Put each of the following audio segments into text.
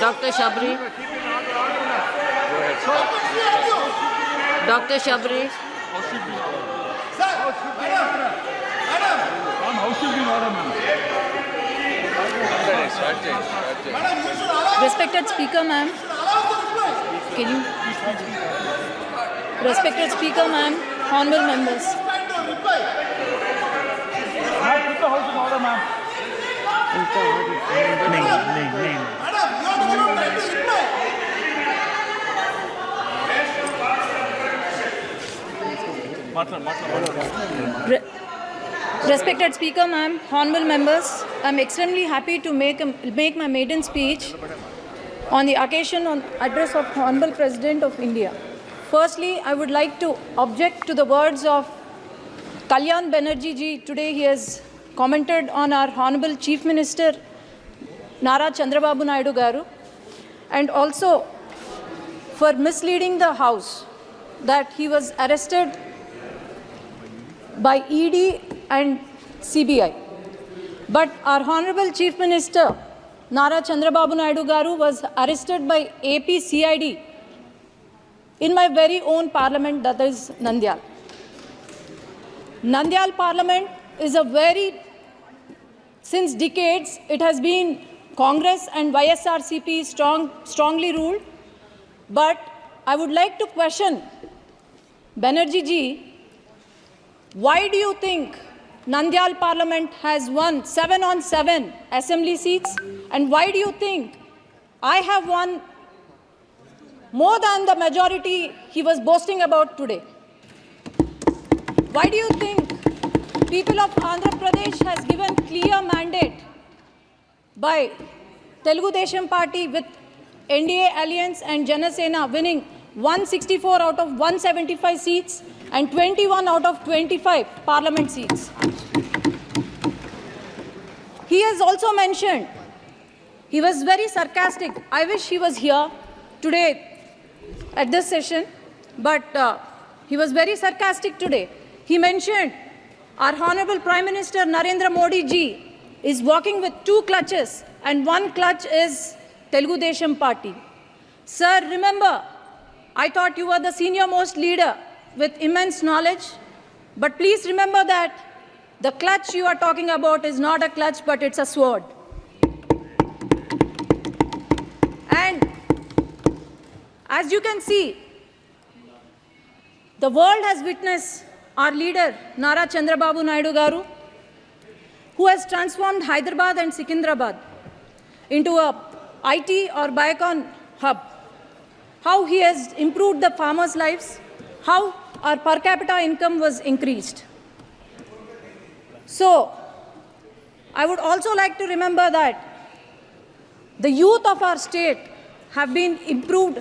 Dr. Shabri. Dr. Shabri. Respected Speaker, ma'am. Can you? Respected Speaker, ma'am. Honorable members. Put the house in order, ma'am. Respected Speaker, ma'am, honorable members, I'm extremely happy to make my maiden speech on the occasion on address of Honorable President of India. Firstly, I would like to object to the words of Kalyan Banerjee ji. Today he has commented on our Honorable Chief Minister Nara Chandrababu Naidu Garu, and also for misleading the House that he was arrested by ED and CBI. But our Honorable Chief Minister Nara Chandrababu Naidu Garu was arrested by AP CID in my very own parliament, that is Nandyal. Nandyal parliament is since decades, it has been Congress and YSRCP strongly ruled. But I would like to question Banerjee ji, why do you think Nandyal Parliament has won 7 on 7 assembly seats? And why do you think I have won more than the majority he was boasting about today? Why do you think people of Andhra Pradesh has given clear mandate by Telugu Desam Party with NDA Alliance and Janasena winning 164 out of 175 seats and 21 out of 25 parliament seats? He has also mentioned, he was very sarcastic. I wish he was here today at this session, but he was very sarcastic today. He mentioned our Honorable Prime Minister Narendra Modi ji is walking with 2 clutches, and 1 clutch is Telugu Desam Party. Sir, remember, I thought you were the senior most leader with immense knowledge, but please remember that the clutch you are talking about is not a clutch, but it's a sword. And as you can see, the world has witnessed our leader, Nara Chandrababu Naidu Garu, who has transformed Hyderabad and Secunderabad into a IT or Biocon hub. How he has improved the farmers' lives, how our per capita income was increased. So, I would also like to remember that the youth of our state have been improved.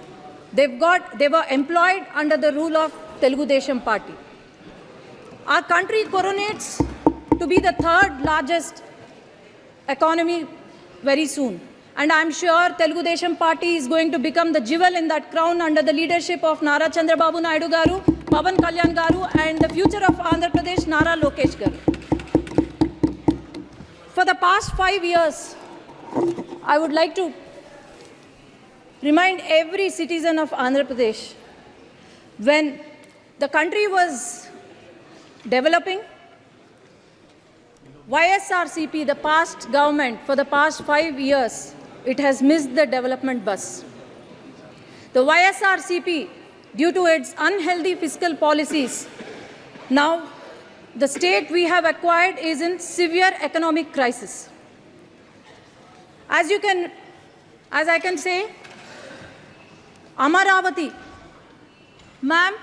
They were employed under the rule of Telugu Desam Party. Our country coronates to be the 3rd largest economy very soon. And I'm sure Telugu Desam Party is going to become the jewel in that crown under the leadership of Nara Chandrababu Naidu Garu, Pawan Kalyan Garu, and the future of Andhra Pradesh, Nara Lokesh Garu. For the past 5 years, I would like to remind every citizen of Andhra Pradesh, when the country was developing, YSRCP, the past government, for the past 5 years, it has missed the development bus. The YSRCP, due to its unhealthy fiscal policies, now the state we have acquired is in severe economic crisis. As I can say, Amaravati, ma'am,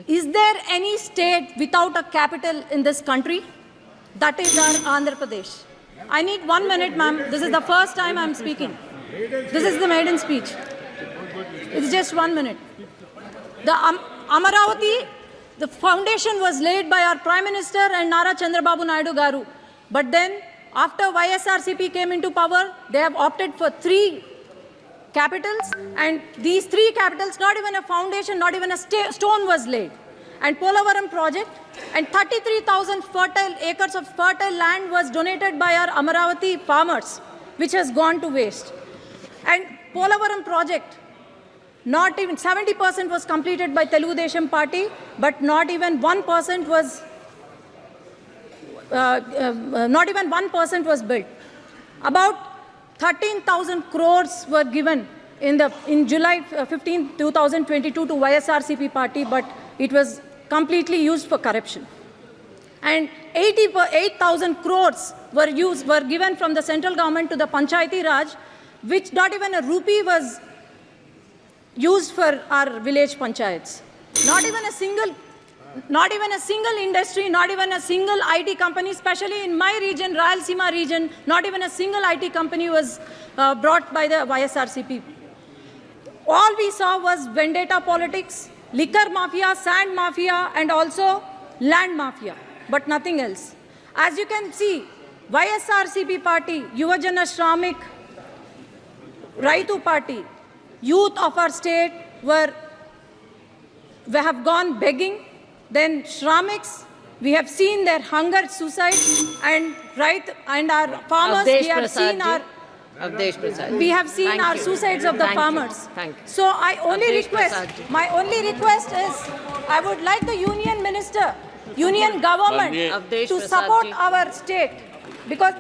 is there any state without a capital in this country? That is our Andhra Pradesh. I need 1 minute, ma'am. This is the first time I'm speaking. This is the maiden speech. It's just 1 minute. The Amaravati, the foundation was laid by our Prime Minister and Nara Chandrababu Naidu Garu. But then, after YSRCP came into power, they have opted for 3 capitals, and these 3 capitals, not even a foundation, not even a stone was laid. And Polavaram project, and 33,000 acres of fertile land was donated by our Amaravati farmers, which has gone to waste. And Polavaram project, not even 70% was completed by Telugu Desam Party, but not even 1% was built. About 13,000 crores were given in July 15, 2022 to YSRCP party, but it was completely used for corruption. And 8,000 crores were given from the central government to the Panchayati Raj, which not even a rupee was used for our village panchayats. Not even a single industry, not even a single IT company, especially in my region, Rayalaseema region, not even a single IT company was brought by the YSRCP. All we saw was vendetta politics, liquor mafia, sand mafia, and also land mafia, but nothing else. As you can see, YSRCP party, Yuvajana Shramik, Raitu party, youth of our state we have gone begging. Then Shramiks, we have seen their hunger, suicide, and our farmers, we have seen our suicides of the farmers. Thank you. So my only request is, I would like the union minister, union government Avdesh to Prasad support ji. our state, because